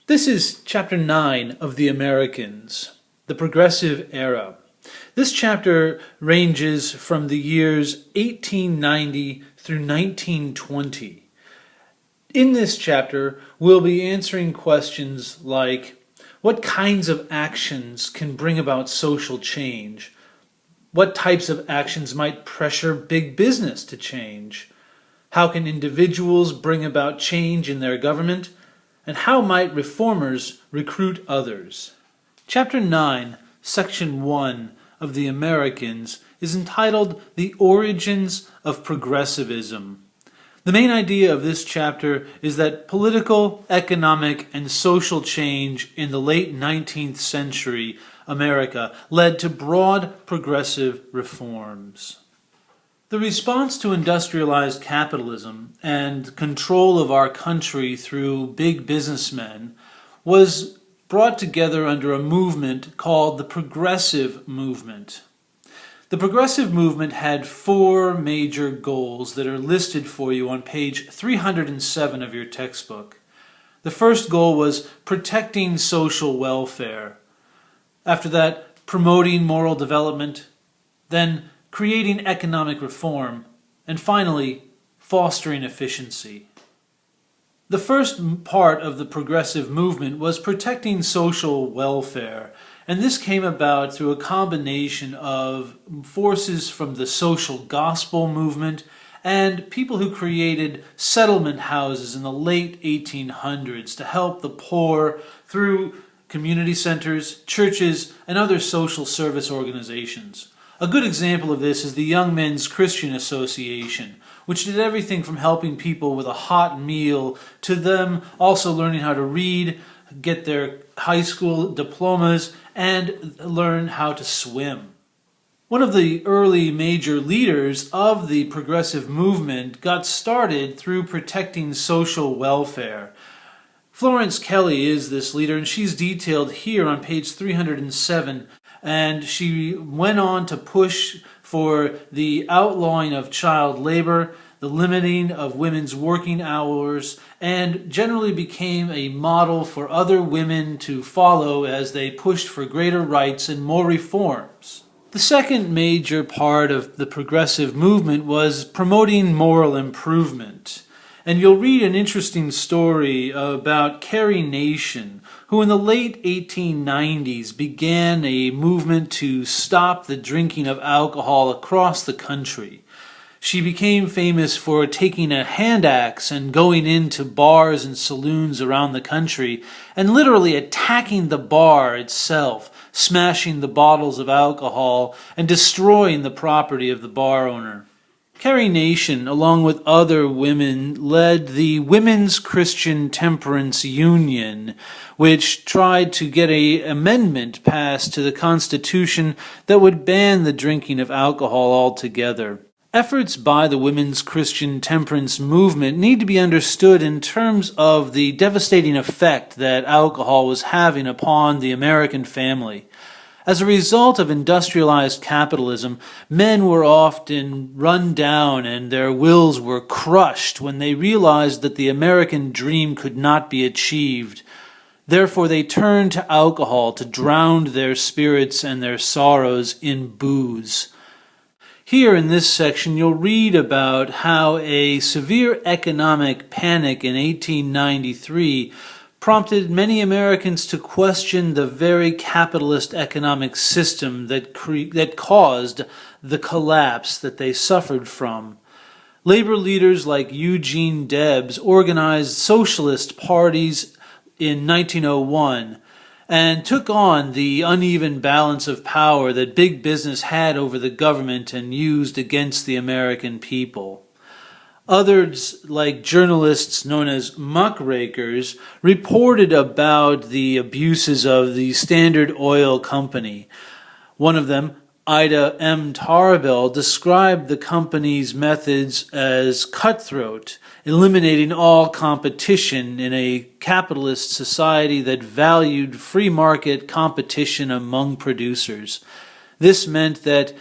This is Chapter 9 of The Americans, the Progressive Era. This chapter ranges from the years 1890 through 1920. In this chapter, we'll be answering questions like, what kinds of actions can bring about social change? What types of actions might pressure big business to change? How can individuals bring about change in their government? And how might reformers recruit others? Chapter 9, Section 1 of The Americans is entitled The Origins of Progressivism. The main idea of this chapter is that political, economic, and social change in the late 19th century America led to broad progressive reforms. The response to industrialized capitalism and control of our country through big businessmen was brought together under a movement called the Progressive Movement. The Progressive Movement had four major goals that are listed for you on page 307 of your textbook. The first goal was protecting social welfare. After that, promoting moral development. Then, creating economic reform, and finally, fostering efficiency. The first part of the progressive movement was protecting social welfare, and this came about through a combination of forces from the social gospel movement and people who created settlement houses in the late 1800s to help the poor through community centers, churches, and other social service organizations. A good example of this is the Young Men's Christian Association, which did everything from helping people with a hot meal to them also learning how to read, get their high school diplomas, and learn how to swim. One of the early major leaders of the progressive movement got started through protecting social welfare. Florence Kelly is this leader, and she's detailed here on page 307. And she went on to push for the outlawing of child labor, the limiting of women's working hours, and generally became a model for other women to follow as they pushed for greater rights and more reforms. The second major part of the progressive movement was promoting moral improvement. And you'll read an interesting story about Carrie Nation, who in the late 1890s began a movement to stop the drinking of alcohol across the country. She became famous for taking a hand axe and going into bars and saloons around the country and literally attacking the bar itself, smashing the bottles of alcohol and destroying the property of the bar owner. Carrie Nation, along with other women, led the Women's Christian Temperance Union, which tried to get an amendment passed to the Constitution that would ban the drinking of alcohol altogether. Efforts by the Women's Christian Temperance movement need to be understood in terms of the devastating effect that alcohol was having upon the American family. As a result of industrialized capitalism, men were often run down and their wills were crushed when they realized that the American dream could not be achieved. Therefore, they turned to alcohol to drown their spirits and their sorrows in booze. Here in this section, you'll read about how a severe economic panic in 1893 prompted many Americans to question the very capitalist economic system that caused the collapse that they suffered from. Labor leaders like Eugene Debs organized socialist parties in 1901 and took on the uneven balance of power that big business had over the government and used against the American people. Others, like journalists known as Muckrakers, reported about the abuses of the Standard Oil Company. One of them, Ida M. Tarbell, described the company's methods as cutthroat, eliminating all competition in a capitalist society that valued free market competition among producers. This meant that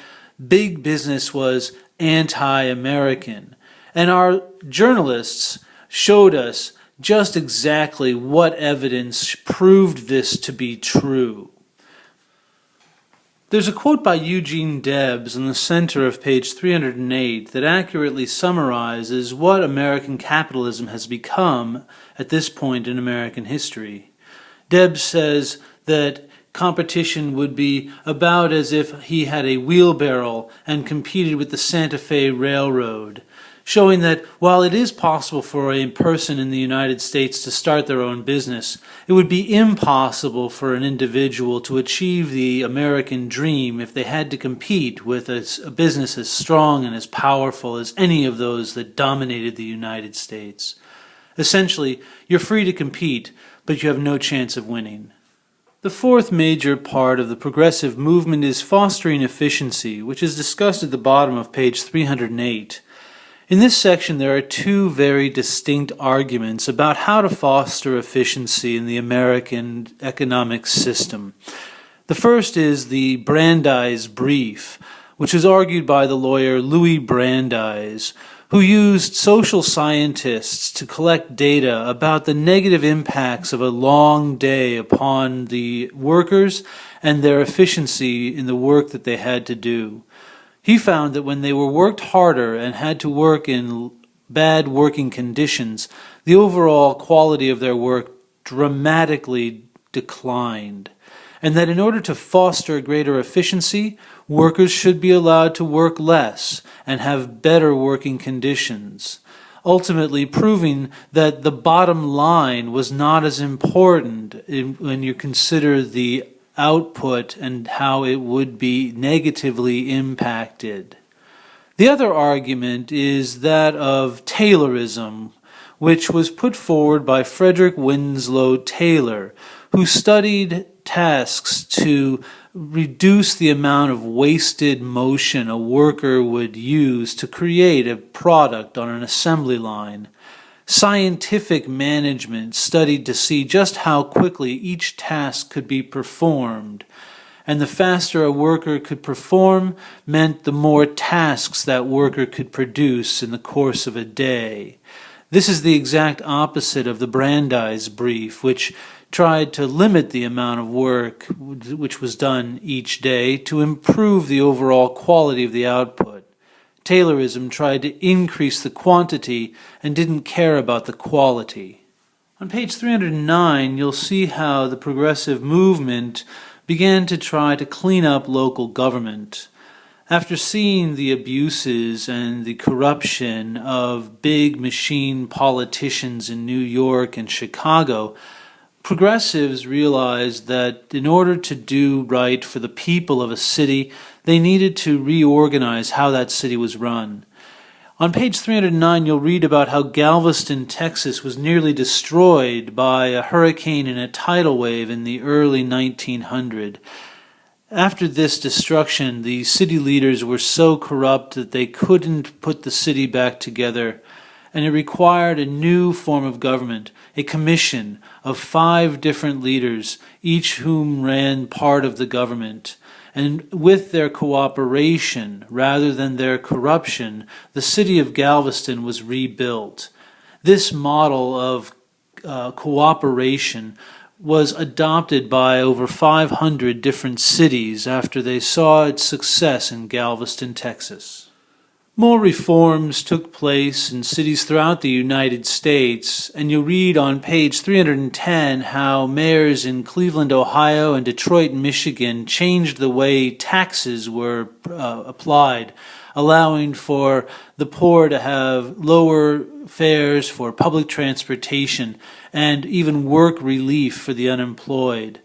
big business was anti-American. And our journalists showed us just exactly what evidence proved this to be true. There's a quote by Eugene Debs in the center of page 308 that accurately summarizes what American capitalism has become at this point in American history. Debs says that competition would be about as if he had a wheelbarrow and competed with the Santa Fe Railroad, showing that while it is possible for a person in the United States to start their own business, it would be impossible for an individual to achieve the American dream if they had to compete with a business as strong and as powerful as any of those that dominated the United States. Essentially, you're free to compete, but you have no chance of winning. The fourth major part of the progressive movement is fostering efficiency, which is discussed at the bottom of page 308. In this section, there are two very distinct arguments about how to foster efficiency in the American economic system. The first is the Brandeis Brief, which was argued by the lawyer Louis Brandeis, who used social scientists to collect data about the negative impacts of a long day upon the workers and their efficiency in the work that they had to do. He found that when they were worked harder and had to work in bad working conditions, the overall quality of their work dramatically declined, and that in order to foster greater efficiency, workers should be allowed to work less and have better working conditions, ultimately proving that the bottom line was not as important when you consider the output and how it would be negatively impacted. The other argument is that of Taylorism, which was put forward by Frederick Winslow Taylor, who studied tasks to reduce the amount of wasted motion a worker would use to create a product on an assembly line. Scientific management studied to see just how quickly each task could be performed, and the faster a worker could perform meant the more tasks that worker could produce in the course of a day. This is the exact opposite of the Brandeis Brief, which tried to limit the amount of work which was done each day to improve the overall quality of the output. Taylorism tried to increase the quantity and didn't care about the quality. On page 309, you'll see how the progressive movement began to try to clean up local government. After seeing the abuses and the corruption of big machine politicians in New York and Chicago, progressives realized that in order to do right for the people of a city, they needed to reorganize how that city was run. On page 309, you'll read about how Galveston, Texas was nearly destroyed by a hurricane and a tidal wave in the early 1900s. After this destruction, the city leaders were so corrupt that they couldn't put the city back together, and it required a new form of government, a commission of 5 different leaders, each whom ran part of the government. And with their cooperation, rather than their corruption, the city of Galveston was rebuilt. This model of cooperation was adopted by over 500 different cities after they saw its success in Galveston, Texas. More reforms took place in cities throughout the United States, and you'll read on page 310 how mayors in Cleveland, Ohio and Detroit, Michigan changed the way taxes were applied, allowing for the poor to have lower fares for public transportation and even work relief for the unemployed.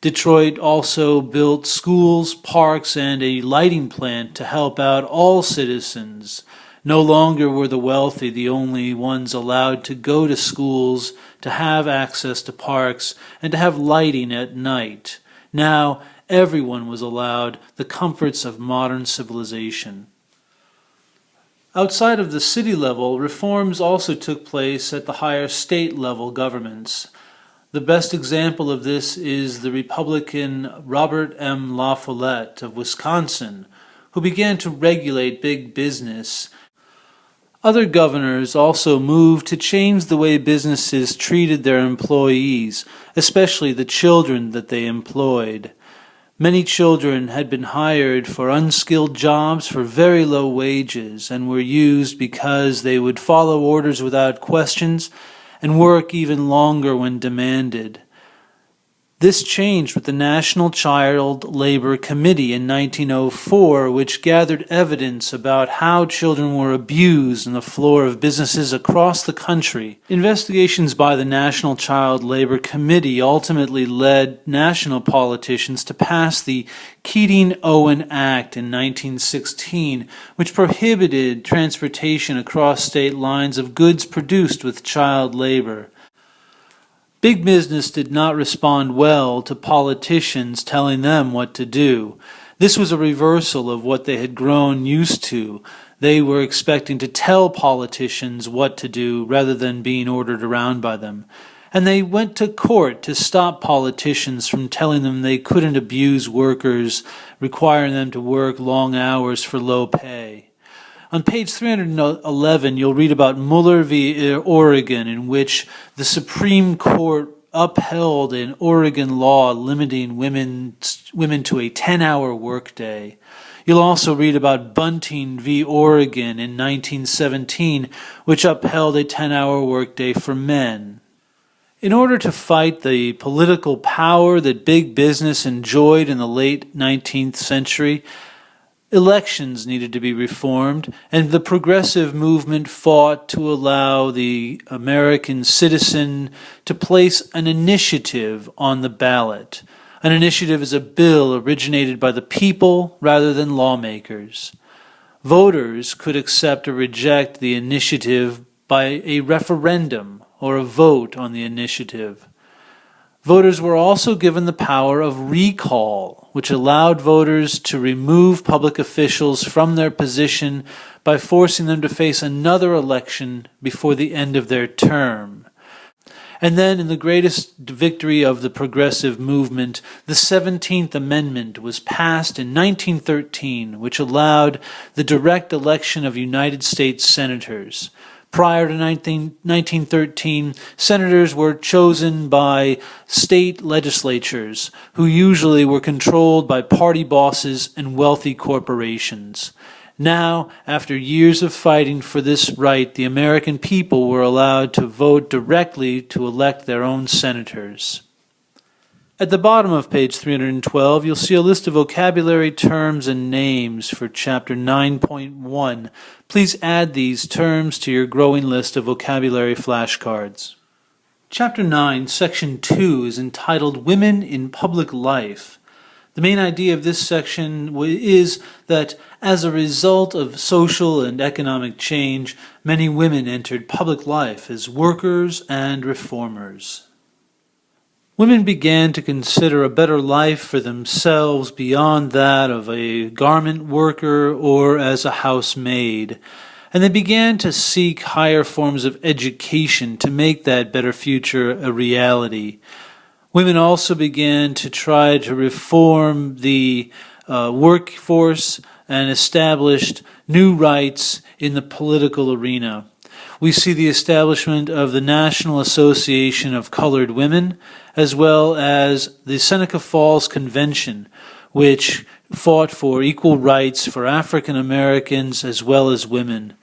Detroit also built schools, parks, and a lighting plant to help out all citizens. No longer were the wealthy the only ones allowed to go to schools, to have access to parks, and to have lighting at night. Now everyone was allowed the comforts of modern civilization. Outside of the city level, reforms also took place at the higher state level governments. The best example of this is the Republican Robert M. La Follette of Wisconsin, who began to regulate big business. Other governors also moved to change the way businesses treated their employees, especially the children that they employed. Many children had been hired for unskilled jobs for very low wages and were used because they would follow orders without questions and work even longer when demanded. This changed with the National Child Labor Committee in 1904, which gathered evidence about how children were abused on the floor of businesses across the country. Investigations by the National Child Labor Committee ultimately led national politicians to pass the Keating Owen Act in 1916, which prohibited transportation across state lines of goods produced with child labor. Big business did not respond well to politicians telling them what to do. This was a reversal of what they had grown used to. They were expecting to tell politicians what to do rather than being ordered around by them. And they went to court to stop politicians from telling them they couldn't abuse workers, requiring them to work long hours for low pay. On page 311, you'll read about Muller V. Oregon, in which the Supreme Court upheld an Oregon law limiting women to a 10-hour workday. You'll also read about Bunting V. Oregon in 1917, which upheld a 10-hour workday for men. In order to fight the political power that big business enjoyed in the late 19th century, elections needed to be reformed, and the progressive movement fought to allow the American citizen to place an initiative on the ballot. An initiative is a bill originated by the people rather than lawmakers. Voters could accept or reject the initiative by a referendum or a vote on the initiative. Voters were also given the power of recall, which allowed voters to remove public officials from their position by forcing them to face another election before the end of their term. And then, in the greatest victory of the progressive movement, the 17th Amendment was passed in 1913, which allowed the direct election of United States senators. Prior to 1913, senators were chosen by state legislatures, who usually were controlled by party bosses and wealthy corporations. Now, after years of fighting for this right, the American people were allowed to vote directly to elect their own senators. At the bottom of page 312, you'll see a list of vocabulary terms and names for Chapter 9.1. Please add these terms to your growing list of vocabulary flashcards. Chapter 9, Section 2 is entitled Women in Public Life. The main idea of this section is that as a result of social and economic change, many women entered public life as workers and reformers. Women began to consider a better life for themselves beyond that of a garment worker or as a housemaid, and they began to seek higher forms of education to make that better future a reality. Women also began to try to reform the workforce and established new rights in the political arena. We see the establishment of the National Association of Colored Women, as well as the Seneca Falls Convention, which fought for equal rights for African Americans as well as women.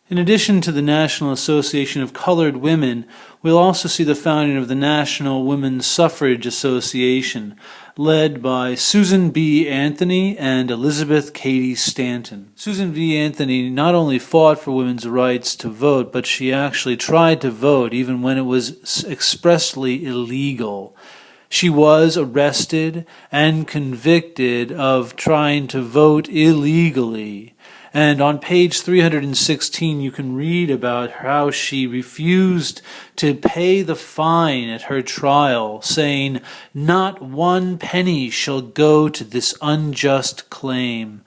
In addition to the National Association of Colored Women, we'll also see the founding of the National Women's Suffrage Association, led by Susan B. Anthony and Elizabeth Cady Stanton. Susan B. Anthony not only fought for women's rights to vote, but she actually tried to vote even when it was expressly illegal. She was arrested and convicted of trying to vote illegally. And on page 316, you can read about how she refused to pay the fine at her trial, saying, "Not one penny shall go to this unjust claim."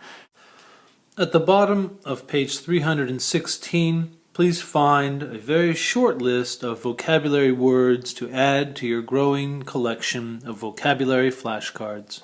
At the bottom of page 316, please find a very short list of vocabulary words to add to your growing collection of vocabulary flashcards.